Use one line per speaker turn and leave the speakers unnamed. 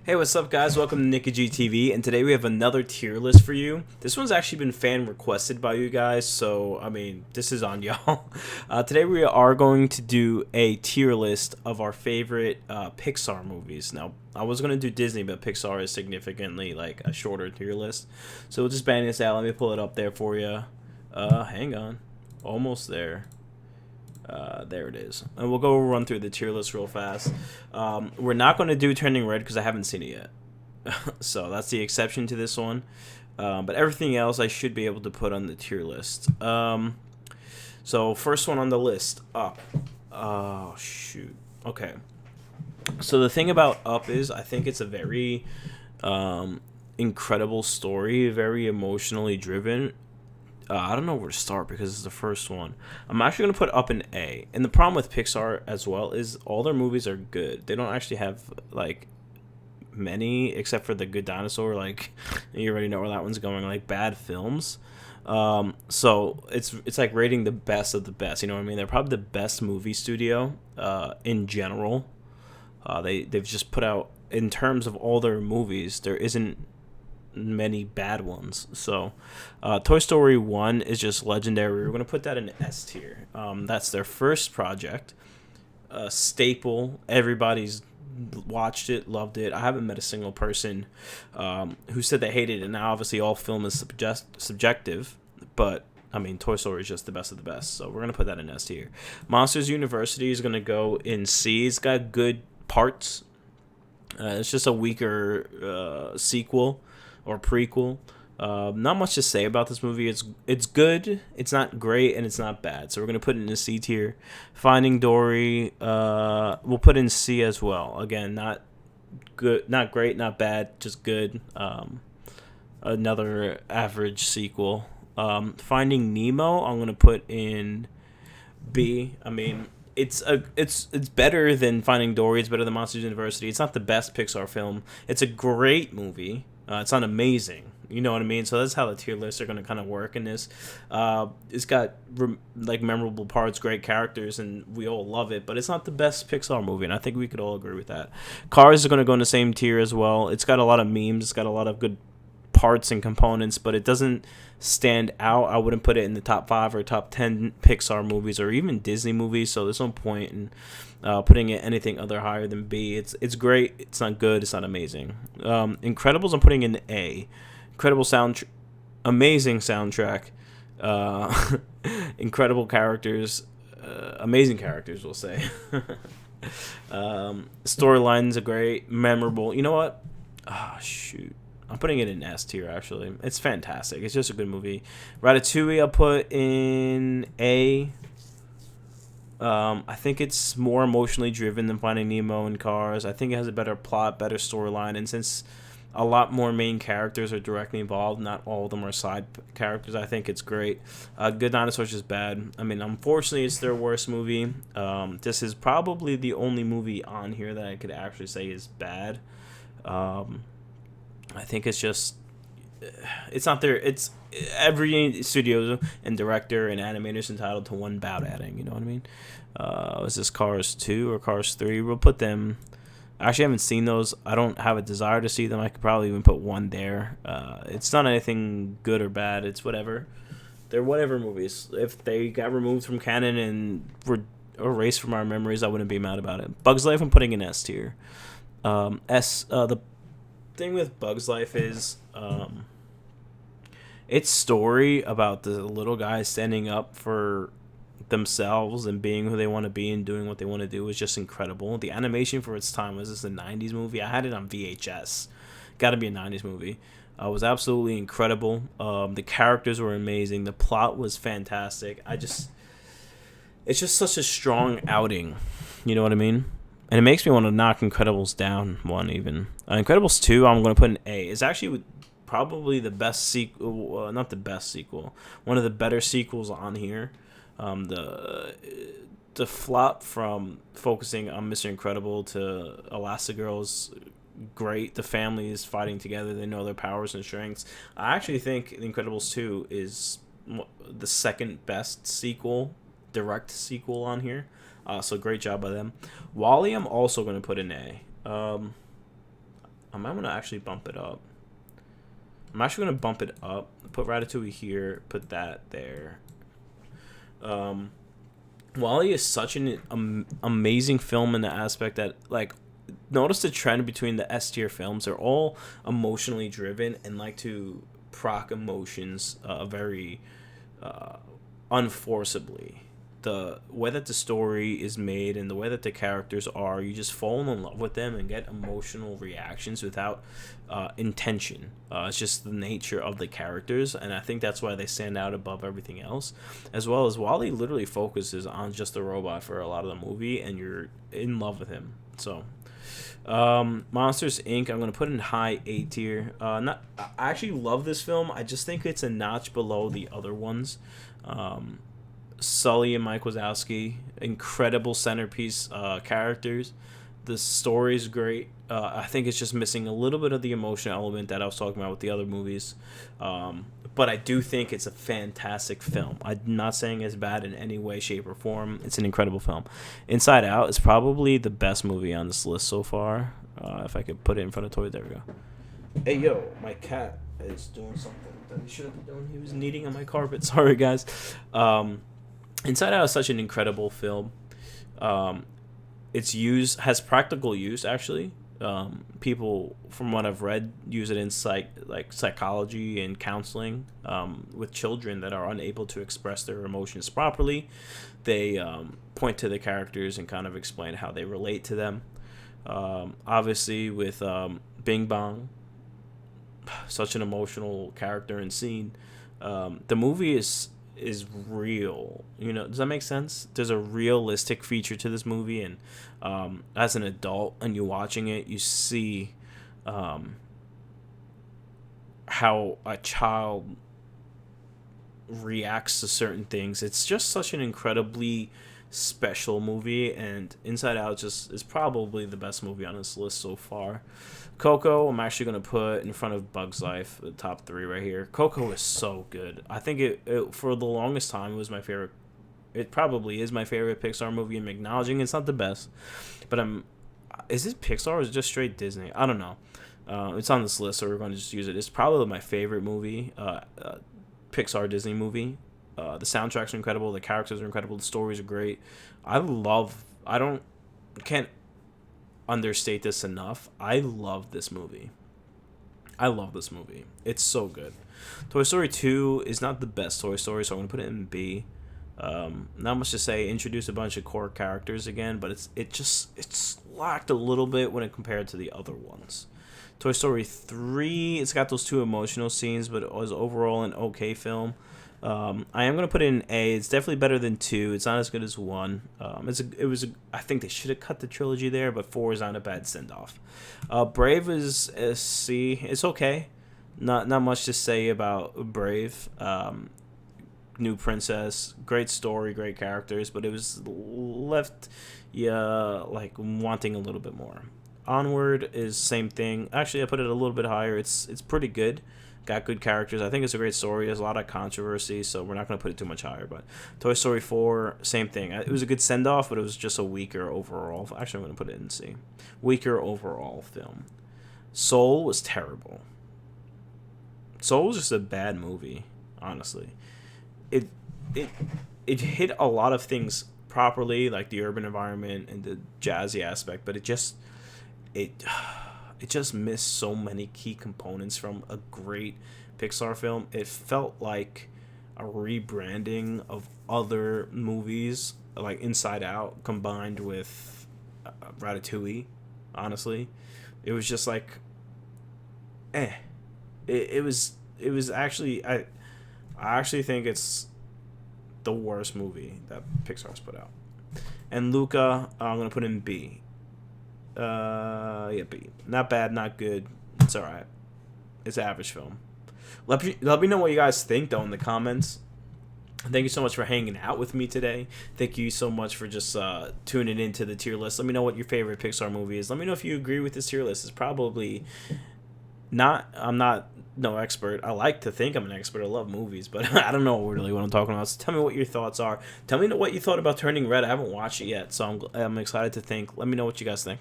Hey, what's up, guys? Welcome to Nicky G TV, and today we have another tier list for you. This one's actually been fan requested by you guys, so I mean, this is on y'all. Today we are going to do a tier list of our favorite Pixar movies. Now, I was gonna do Disney, but Pixar is significantly like a shorter tier list, so we'll just bang this out. Let me pull it up there for you. Hang on, almost there. There it is. And we'll go run through the tier list real fast. We're not going to do Turning Red because I haven't seen it yet. So that's the exception to this one. But everything else I should be able to put on the tier list. So first one on the list, Up. Oh, shoot. Okay. So the thing about Up is I think it's a very incredible story, very emotionally driven. I don't know where to start because it's the first one. I'm actually gonna put Up in A. And the problem with Pixar as well is all their movies are good. They don't actually have like many, except for the Good Dinosaur. Like you already know where that one's going. Like bad films. So it's like rating the best of the best. You know what I mean? They're probably the best movie studio in general. They've just put out, in terms of all their movies, there isn't many bad ones. So Toy Story 1 is just legendary. We're going to put that in S tier. That's their first project, staple. Everybody's watched it, loved it. I haven't met a single person who said they hated it. Now obviously all film is subjective, but I mean Toy Story is just the best of the best, so we're going to put that in S tier. Monsters University is going to go in C. It's got good parts. It's just a weaker sequel or prequel. Not much to say about this movie. It's good. It's not great, and it's not bad. So we're gonna put it in a C tier. Finding Dory, we'll put in C as well. Again, not good, not great, not bad, just good. Another average sequel. Finding Nemo, I'm gonna put in B. I mean, it's better than Finding Dory. It's better than Monsters University. It's not the best Pixar film. It's a great movie. It's not amazing. You know what I mean? So that's how the tier lists are going to kind of work in this. It's got like memorable parts, great characters, and we all love it. But it's not the best Pixar movie, and I think we could all agree with that. Cars is going to go in the same tier as well. It's got a lot of memes. It's got a lot of good parts and components, but it doesn't stand out. I wouldn't put it in the top 5 or top 10 Pixar movies or even Disney movies, so there's no point in putting it anything other higher than B. It's great. It's not good. It's not amazing. Incredibles I'm putting in A. Incredible amazing soundtrack, incredible characters, amazing characters, we'll say. Storylines are great, memorable. You know what? Ah, shoot. I'm putting it in S tier, actually. It's fantastic. It's just a good movie. Ratatouille, I'll put in A. I think it's more emotionally driven than Finding Nemo and Cars. I think it has a better plot, better storyline, and since a lot more main characters are directly involved, not all of them are side characters, I think it's great. Good Dinosaur is just bad. I mean, unfortunately, it's their worst movie. This is probably the only movie on here that I could actually say is bad. I think it's just, it's not their, it's every studio and director and animator is entitled to one bout at it, you know what I mean? Was this Cars 2 or Cars 3? We'll put them, I actually haven't seen those. I don't have a desire to see them. I could probably even put one there. It's not anything good or bad. It's whatever. They're whatever movies. If they got removed from canon and were erased from our memories, I wouldn't be mad about it. Bugs Life I'm putting in S tier. The thing with Bugs Life is its story about the little guys standing up for themselves and being who they want to be and doing what they want to do is just incredible. The animation for its time, was this a 90s movie? I had it on VHS. Gotta be a 90s movie. It was absolutely incredible. The characters were amazing. The plot was fantastic. It's just such a strong outing. You know what I mean? And it makes me want to knock Incredibles down one even. Incredibles 2, I'm going to put an A. It's actually probably the best sequel, not the best sequel, one of the better sequels on here. The flop from focusing on Mr. Incredible to Elastigirl's great. The family is fighting together. They know their powers and strengths. I actually think Incredibles 2 is the second best sequel, direct sequel on here. So great job by them. Wally, I'm also going to put an A. I might want to actually bump it up. I'm actually gonna bump it up. Put Ratatouille here. Put that there. Wally is such an amazing film in the aspect that, like, notice the trend between the S tier films. They're all emotionally driven and like to proc emotions very unforcibly. The way that the story is made and the way that the characters are, you just fall in love with them and get emotional reactions without intention. It's just the nature of the characters, and I think that's why they stand out above everything else. As well as Wally literally focuses on just the robot for a lot of the movie, and you're in love with him. So, Monsters Inc. I'm gonna put in high A tier. Not, I actually love this film. I just think it's a notch below the other ones. Sully and Mike Wazowski, incredible centerpiece characters. The story's great. I think it's just missing a little bit of the emotional element that I was talking about with the other movies. But I do think it's a fantastic film. I'm not saying it's bad in any way, shape, or form. It's an incredible film. Inside Out is probably the best movie on this list so far. If I could put it in front of Toy, there we go. Hey, yo, my cat is doing something that he shouldn't be doing. He was kneading on my carpet. Sorry, guys. Inside Out is such an incredible film. It's has practical use actually. People, from what I've read, use it in psychology and counseling with children that are unable to express their emotions properly. They point to the characters and kind of explain how they relate to them. Obviously, with Bing Bong, such an emotional character and scene. The movie is real. Does that make sense? There's a realistic feature to this movie, and as an adult and you're watching it, you see how a child reacts to certain things. It's just such an incredibly special movie, and Inside Out just is probably the best movie on this list so far. Coco, I'm actually going to put in front of Bug's Life, the top 3 right here. Coco is so good. I think it for the longest time, it was my favorite. It probably is my favorite Pixar movie. I'm acknowledging it's not the best, but is it Pixar or is it just straight Disney? I don't know. It's on this list, so we're going to just use it. It's probably my favorite movie, Pixar Disney movie. The soundtracks are incredible. The characters are incredible. The stories are great. Can't understate this enough. I love this movie. It's so good. Toy Story 2 is not the best Toy Story, so I'm going to put it in B. Not much to say. Introduce a bunch of core characters again, but it's lacked a little bit when it compared to the other ones. Toy Story 3, it's got those 2 emotional scenes, but it was overall an okay film. I am going to put it in A. It's definitely better than 2. It's not as good as 1. I think they should have cut the trilogy there, but 4 is not a bad send-off. Brave is a C. It's okay. Not much to say about Brave. New princess, great story, great characters, but it was left wanting a little bit more. Onward is same thing. Actually, I put it a little bit higher. It's pretty good. Got good characters. I think it's a great story. There's a lot of controversy, so we're not going to put it too much higher. But Toy Story 4, same thing. It was a good send-off, but it was just a weaker overall. Actually, I'm going to put it in C. Weaker overall film. Soul was terrible. Soul was just a bad movie, honestly. It hit a lot of things properly, like the urban environment and the jazzy aspect, but it just missed so many key components from a great Pixar film. It felt like a rebranding of other movies, like Inside Out, combined with Ratatouille. Honestly, it was just like, It was actually I actually think it's the worst movie that Pixar's put out. And Luca, I'm gonna put in B. B. Not bad, not good. It's alright. It's an average film. Let me know what you guys think though in the comments. Thank you so much for hanging out with me today. Thank you so much for just tuning into the tier list. Let me know what your favorite Pixar movie is. Let me know if you agree with this tier list. It's probably not. I'm not no expert. I like to think I'm an expert. I love movies, but I don't know really what I'm talking about. So tell me what your thoughts are. Tell me what you thought about Turning Red. I haven't watched it yet, so I'm excited to think. Let me know what you guys think.